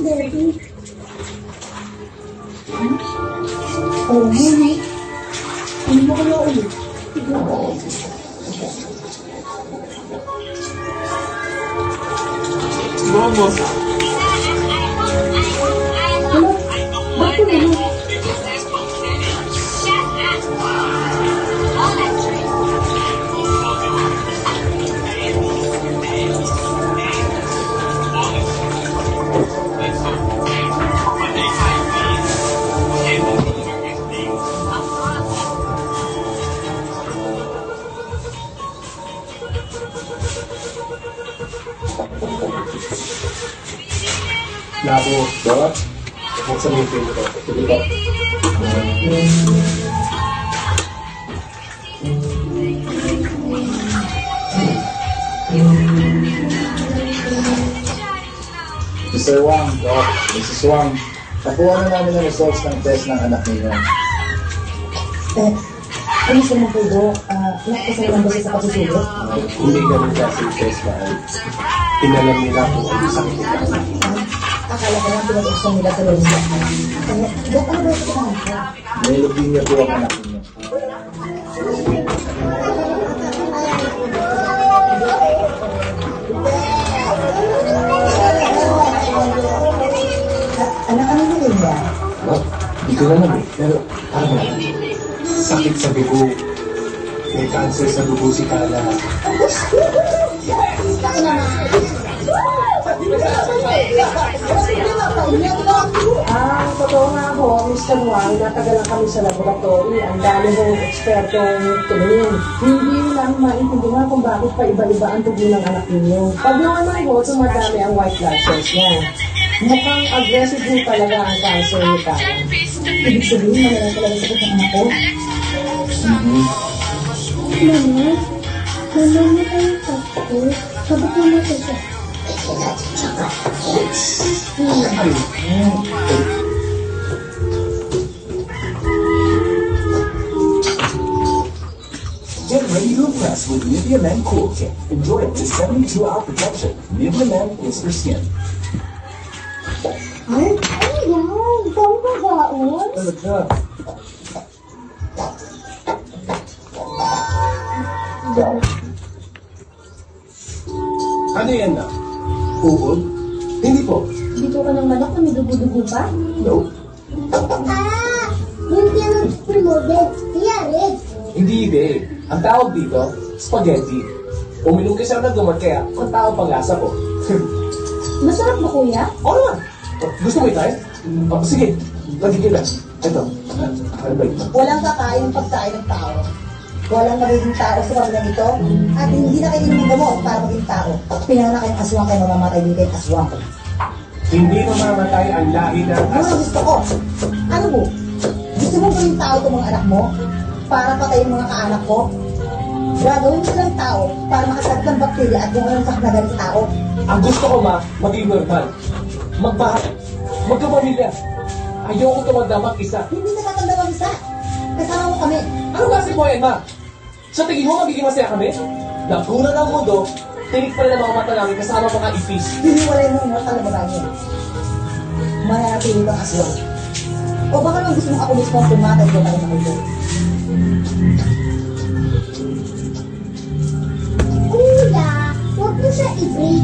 Daddy. Oo, mami. Ano mo kaya ulit? Mama. Ano? Bakit naman? Labo, dapat. Buksan mo yung pinto ko. Sige ka. Mr. Wang, Doc, Mrs. Wang, nakuha na namin ang results ng test ng anak ninyo. Ano sa mga pudo? Nakasay lang ba siya sa pagsusulit? Hindi ganun kasi yung test na pinalam nila kung ano sakit nila. Akala ko lang pinag-uksan nila sa loob niya. Dok, ano ba ito ka naman? May leukemia po ang anak ninyo. Anak, ano na rin ba? No, hindi ko alam eh. Pero, ano, sakit sa dugo. May cancer sa dugo si Kala. Totoo nga po, Mr. Wang, natagalan kami sa laboratory. Ang dami ng ekspertong tumingin. Hindi lang maintindihan kung bakit pa iba-iba ang tubo ng anak ninyo. Pag naman ho, sumadami ang white blood cells niya. Mukhang aggressive ho talaga ang cancer ni Kara. Ibig sabihin, malala talaga sakit ng anak ko. Mama, mama mo kayo sakto. Sabi ko na sa Get ready to impress with Nivea Men Cool Kit. Enjoy up to 72-hour protection. Nivea Men is for skin. Ay, ano yan? Saan ba baon? Talaga. Ano yan na? Uod? Hindi po. Dito ka ng manok na may dugo-dugo pa? No. Ah! Hindi yan ang pumodel. Red. Hindi eh. Ang tawag dito, spaghetti. Uminom kasi ako ng gamot kaya ang tawag pag-asa ko. Masarap ba, kuya? Oo naman. Gusto mo itayin? Sige, lagi ka lang. Ito. Ano ba ito? Walang kakain pagkain ng tao. Walang magiging tao sa pamilyang ito. At hindi na kayo ng gamot para maging tao. Pinanganak kayong aswang kayo mamamatay din kayong aswang. Hindi mamamatay ang lahi ng Ano gusto ko? Ano mo? Gusto mo maging tao itong mga anak mo? Para patayin mga kaanak ko? Gagawin mo silang tao para makasagad ng bakterya at yung anong sakit na galing sa tao. Ang gusto ko maging normal. Magbahay. Magkapamilya. Ayoko tumanda mag-isa. Hindi na tatanda kami isa. Kasama mo kami. Ano kasi po yan, ma? Sa tingin mo magiging masaya kami? Nagunan ang mundo, tinik pa rin ang mga mata namin kasama mga ipis. Hiniwalay mo yung mortal na babae. Mananatili kang aswang. O baka nang gusto mong ako mismo ang pumatay ko tayo makito. Kuya, huwag mo siya i-break.